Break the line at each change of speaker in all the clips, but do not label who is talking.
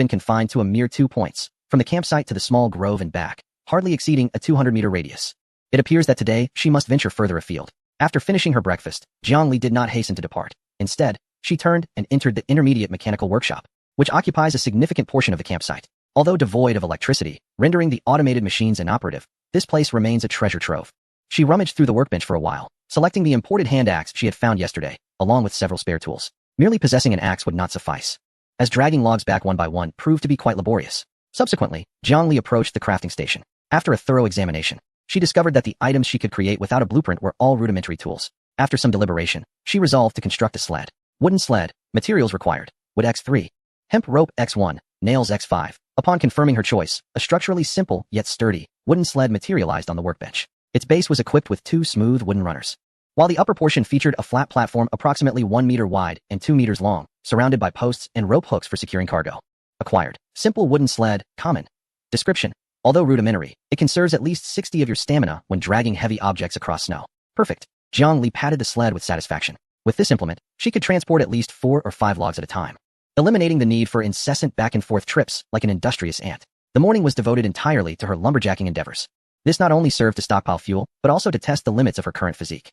been confined to a mere 2 points, from the campsite to the small grove and back, hardly exceeding a 200-meter radius. It appears that today she must venture further afield. After finishing her breakfast, Jiangli did not hasten to depart. Instead, she turned and entered the intermediate mechanical workshop, which occupies a significant portion of the campsite. Although devoid of electricity, rendering the automated machines inoperative, this place remains a treasure trove. She rummaged through the workbench for a while, selecting the imported hand axe she had found yesterday, along with several spare tools. Merely possessing an axe would not suffice, as dragging logs back one by one proved to be quite laborious. Subsequently, Jiangli approached the crafting station. After a thorough examination, she discovered that the items she could create without a blueprint were all rudimentary tools. After some deliberation, she resolved to construct a sled. Wooden sled, materials required, wood X3, hemp rope X1, nails X5. Upon confirming her choice, a structurally simple yet sturdy wooden sled materialized on the workbench. Its base was equipped with 2 smooth wooden runners, while the upper portion featured a flat platform approximately 1 meter wide and 2 meters long, surrounded by posts and rope hooks for securing cargo. Acquired. Simple wooden sled, common. Description. Although rudimentary, it conserves at least 60 of your stamina when dragging heavy objects across snow. Perfect. Jiangli patted the sled with satisfaction. With this implement, she could transport at least 4 or 5 logs at a time, eliminating the need for incessant back-and-forth trips like an industrious ant. The morning was devoted entirely to her lumberjacking endeavors. This not only served to stockpile fuel, but also to test the limits of her current physique.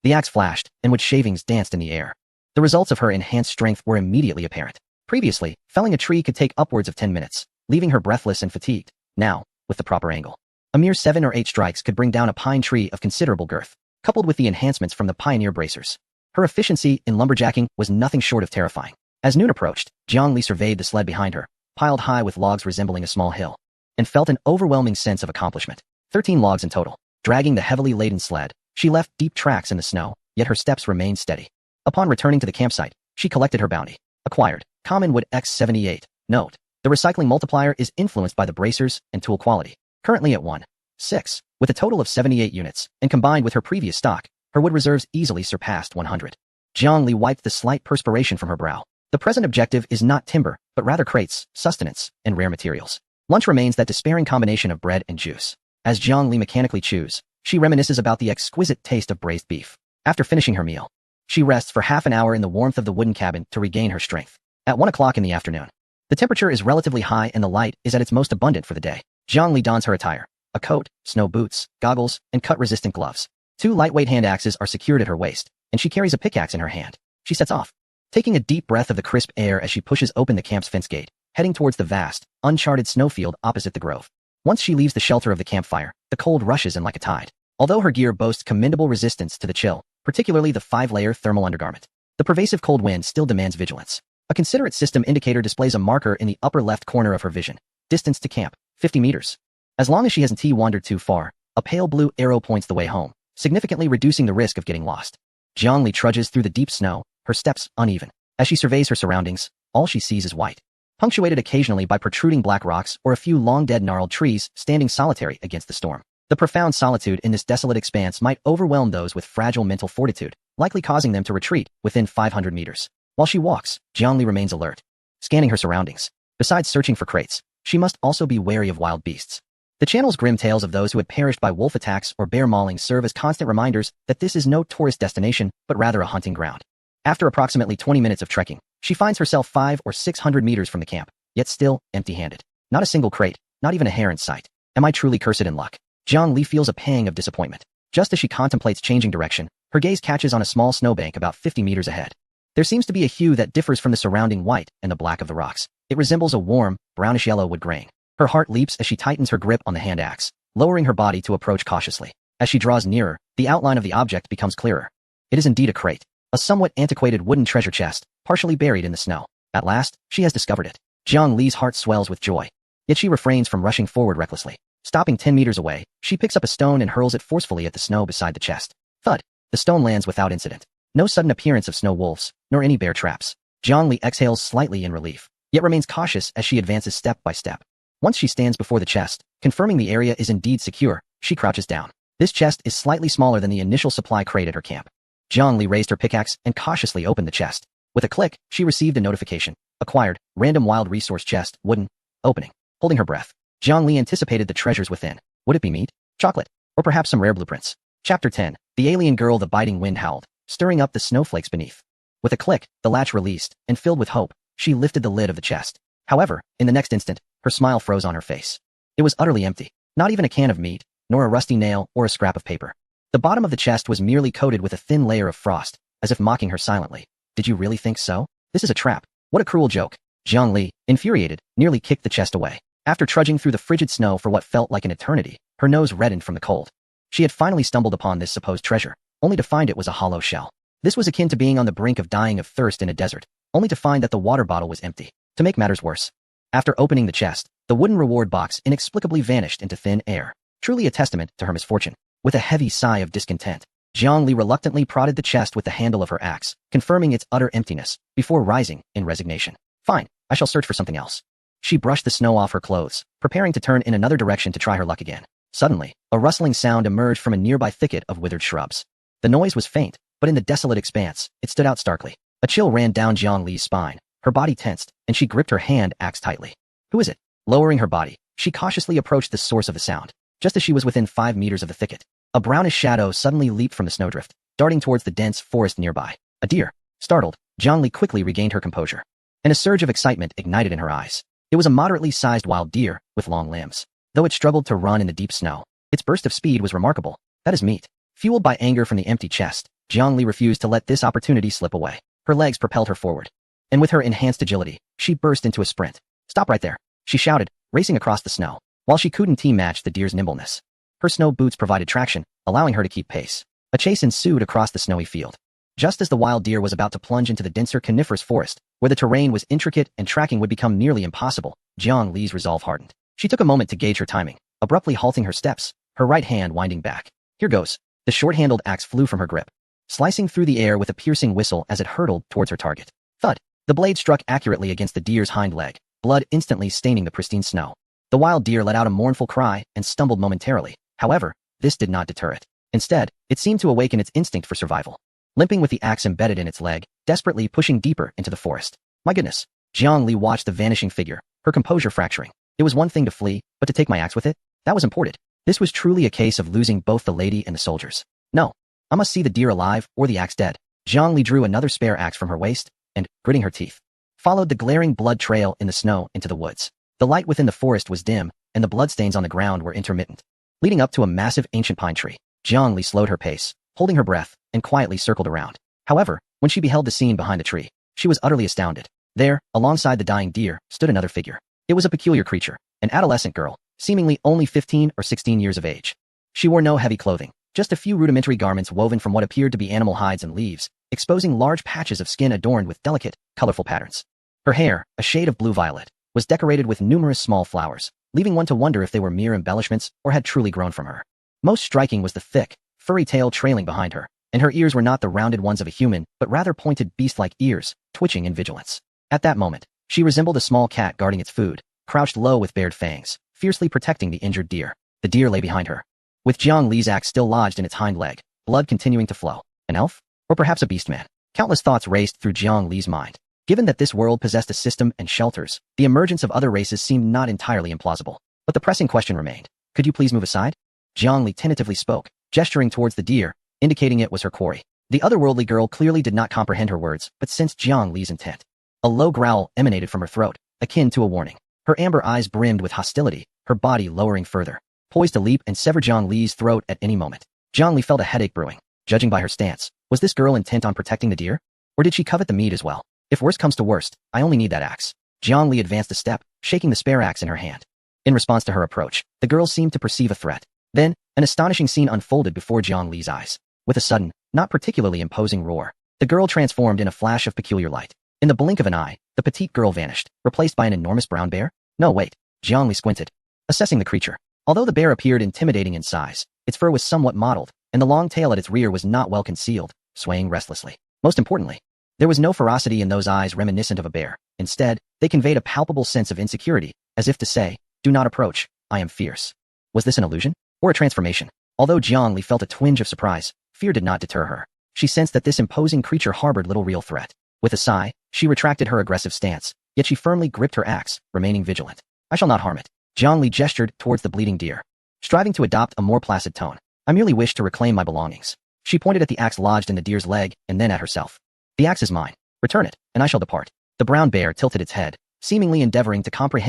The axe flashed, and wood shavings danced in the air. The results of her enhanced strength were immediately apparent. Previously, felling a tree could take upwards of 10 minutes, leaving her breathless and fatigued. Now, with the proper angle, a mere 7 or 8 strikes could bring down a pine tree of considerable girth. Coupled with the enhancements from the Pioneer bracers, her efficiency in lumberjacking was nothing short of terrifying. As noon approached, Jiangli surveyed the sled behind her, piled high with logs resembling a small hill, and felt an overwhelming sense of accomplishment. 13 logs in total. Dragging the heavily laden sled, she left deep tracks in the snow, yet her steps remained steady. Upon returning to the campsite, she collected her bounty. Acquired. Common wood X78. Note: the recycling multiplier is influenced by the bracers and tool quality. Currently at 1.6. With a total of 78 units, and combined with her previous stock, her wood reserves easily surpassed 100. Jiangli wiped the slight perspiration from her brow. The present objective is not timber, but rather crates, sustenance, and rare materials. Lunch remains that despairing combination of bread and juice. As Jiangli mechanically chews, she reminisces about the exquisite taste of braised beef. After finishing her meal, she rests for half an hour in the warmth of the wooden cabin to regain her strength. At 1 o'clock in the afternoon, the temperature is relatively high and the light is at its most abundant for the day. Jiangli dons her attire, a coat, snow boots, goggles, and cut-resistant gloves. 2 lightweight hand axes are secured at her waist, and she carries a pickaxe in her hand. She sets off, taking a deep breath of the crisp air as she pushes open the camp's fence gate, heading towards the vast, uncharted snowfield opposite the grove. Once she leaves the shelter of the campfire, the cold rushes in like a tide. Although her gear boasts commendable resistance to the chill, particularly the 5-layer thermal undergarment, the pervasive cold wind still demands vigilance. A considerate system indicator displays a marker in the upper left corner of her vision. Distance to camp, 50 meters. As long as she hasn't wandered too far, a pale blue arrow points the way home, significantly reducing the risk of getting lost. Jiangli trudges through the deep snow, her steps uneven. As she surveys her surroundings, all she sees is white, punctuated occasionally by protruding black rocks or a few long-dead gnarled trees standing solitary against the storm. The profound solitude in this desolate expanse might overwhelm those with fragile mental fortitude, likely causing them to retreat within 500 meters. While she walks, Jiangli remains alert, scanning her surroundings. Besides searching for crates, she must also be wary of wild beasts. The channel's grim tales of those who had perished by wolf attacks or bear maulings serve as constant reminders that this is no tourist destination, but rather a hunting ground. After approximately 20 minutes of trekking, she finds herself 500 or 600 meters from the camp, yet still empty-handed. Not a single crate, not even a hare in sight. Am I truly cursed in luck? Jiangli feels a pang of disappointment. Just as she contemplates changing direction, her gaze catches on a small snowbank about 50 meters ahead. There seems to be a hue that differs from the surrounding white and the black of the rocks. It resembles a warm, brownish-yellow wood grain. Her heart leaps as she tightens her grip on the hand axe, lowering her body to approach cautiously. As she draws nearer, the outline of the object becomes clearer. It is indeed a crate, a somewhat antiquated wooden treasure chest, partially buried in the snow. At last, she has discovered it. Jiangli's heart swells with joy, yet she refrains from rushing forward recklessly. Stopping 10 meters away, she picks up a stone and hurls it forcefully at the snow beside the chest. Thud! The stone lands without incident. No sudden appearance of snow wolves, nor any bear traps. Jiangli exhales slightly in relief, yet remains cautious as she advances step by step. Once she stands before the chest, confirming the area is indeed secure, she crouches down. This chest is slightly smaller than the initial supply crate at her camp. Jiangli raised her pickaxe and cautiously opened the chest. With a click, she received a notification. Acquired, random wild resource chest, wooden, opening. Holding her breath, Jiangli anticipated the treasures within. Would it be meat, chocolate, or perhaps some rare blueprints? Chapter 10. The alien girl. The biting wind howled, stirring up the snowflakes beneath. With a click, the latch released, and filled with hope, she lifted the lid of the chest. However, in the next instant, her smile froze on her face. It was utterly empty. Not even a can of meat, nor a rusty nail or a scrap of paper. The bottom of the chest was merely coated with a thin layer of frost, as if mocking her silently. Did you really think so? This is a trap. What a cruel joke. Jiang Li, infuriated, nearly kicked the chest away. After trudging through the frigid snow for what felt like an eternity, her nose reddened from the cold. She had finally stumbled upon this supposed treasure, only to find it was a hollow shell. This was akin to being on the brink of dying of thirst in a desert, only to find that the water bottle was empty. To make matters worse, after opening the chest, the wooden reward box inexplicably vanished into thin air. Truly a testament to her misfortune. With a heavy sigh of discontent, Jiang Li reluctantly prodded the chest with the handle of her axe, confirming its utter emptiness, before rising in resignation. Fine, I shall search for something else. She brushed the snow off her clothes, preparing to turn in another direction to try her luck again. Suddenly, a rustling sound emerged from a nearby thicket of withered shrubs. The noise was faint, but in the desolate expanse, it stood out starkly. A chill ran down Jiang Li's spine. Her body tensed, and she gripped her hand axe tightly. Who is it? Lowering her body, she cautiously approached the source of the sound. Just as she was within 5 meters of the thicket, a brownish shadow suddenly leaped from the snowdrift, darting towards the dense forest nearby. A deer. Startled, Jiang Li quickly regained her composure, and a surge of excitement ignited in her eyes. It was a moderately sized wild deer, with long limbs. Though it struggled to run in the deep snow, its burst of speed was remarkable. That is meat. Fueled by anger from the empty chest, Jiang Li refused to let this opportunity slip away. Her legs propelled her forward, and with her enhanced agility, she burst into a sprint. Stop right there, she shouted, racing across the snow, while she couldn't match the deer's nimbleness. Her snow boots provided traction, allowing her to keep pace. A chase ensued across the snowy field. Just as the wild deer was about to plunge into the denser coniferous forest, where the terrain was intricate and tracking would become nearly impossible, Jiang Li's resolve hardened. She took a moment to gauge her timing, abruptly halting her steps, her right hand winding back. Here goes. The short-handled axe flew from her grip, slicing through the air with a piercing whistle as it hurtled towards her target. Thud! The blade struck accurately against the deer's hind leg, blood instantly staining the pristine snow. The wild deer let out a mournful cry and stumbled momentarily. However, this did not deter it. Instead, it seemed to awaken its instinct for survival. Limping with the axe embedded in its leg, desperately pushing deeper into the forest. My goodness. Jiang Li watched the vanishing figure, her composure fracturing. It was one thing to flee, but to take my axe with it? That was imported. This was truly a case of losing both the lady and the soldiers. No. I must see the deer alive or the axe dead. Jiang Li drew another spare axe from her waist, and, gritting her teeth, followed the glaring blood trail in the snow into the woods. The light within the forest was dim, and the bloodstains on the ground were intermittent. Leading up to a massive ancient pine tree, Jiang Li slowed her pace, holding her breath, and quietly circled around. However, when she beheld the scene behind the tree, she was utterly astounded. There, alongside the dying deer, stood another figure. It was a peculiar creature, an adolescent girl, seemingly only 15 or 16 years of age. She wore no heavy clothing, just a few rudimentary garments woven from what appeared to be animal hides and leaves, exposing large patches of skin adorned with delicate, colorful patterns. Her hair, a shade of blue-violet, was decorated with numerous small flowers, leaving one to wonder if they were mere embellishments or had truly grown from her. Most striking was the thick, furry tail trailing behind her, and her ears were not the rounded ones of a human, but rather pointed beast-like ears, twitching in vigilance. At that moment, she resembled a small cat guarding its food, crouched low with bared fangs, fiercely protecting the injured deer. The deer lay behind her, with Jiang Li's axe still lodged in its hind leg, blood continuing to flow. An elf? Or perhaps a beastman? Countless thoughts raced through Jiang Li's mind. Given that this world possessed a system and shelters, the emergence of other races seemed not entirely implausible. But the pressing question remained. Could you please move aside? Jiang Li tentatively spoke, gesturing towards the deer, indicating it was her quarry. The otherworldly girl clearly did not comprehend her words, but sensed Jiang Li's intent. A low growl emanated from her throat, akin to a warning. Her amber eyes brimmed with hostility, her body lowering further, poised to leap and sever Jiang Li's throat at any moment. Jiang Li felt a headache brewing. Judging by her stance, was this girl intent on protecting the deer? Or did she covet the meat as well? If worst comes to worst, I only need that axe. Jiang Li advanced a step, shaking the spare axe in her hand. In response to her approach, the girl seemed to perceive a threat. Then, an astonishing scene unfolded before Jiang Li's eyes. With a sudden, not particularly imposing roar, the girl transformed in a flash of peculiar light. In the blink of an eye, the petite girl vanished, replaced by an enormous brown bear. No, wait. Jiang Li squinted, assessing the creature. Although the bear appeared intimidating in size, its fur was somewhat mottled, and the long tail at its rear was not well concealed, swaying restlessly. Most importantly, there was no ferocity in those eyes reminiscent of a bear. Instead, they conveyed a palpable sense of insecurity, as if to say, do not approach, I am fierce. Was this an illusion? Or a transformation? Although Jiang Li felt a twinge of surprise, fear did not deter her. She sensed that this imposing creature harbored little real threat. With a sigh, she retracted her aggressive stance, yet she firmly gripped her axe, remaining vigilant. I shall not harm it. Jiang Li gestured towards the bleeding deer, striving to adopt a more placid tone. I merely wish to reclaim my belongings. She pointed at the axe lodged in the deer's leg, and then at herself. The axe is mine. Return it, and I shall depart. The brown bear tilted its head, seemingly endeavoring to comprehend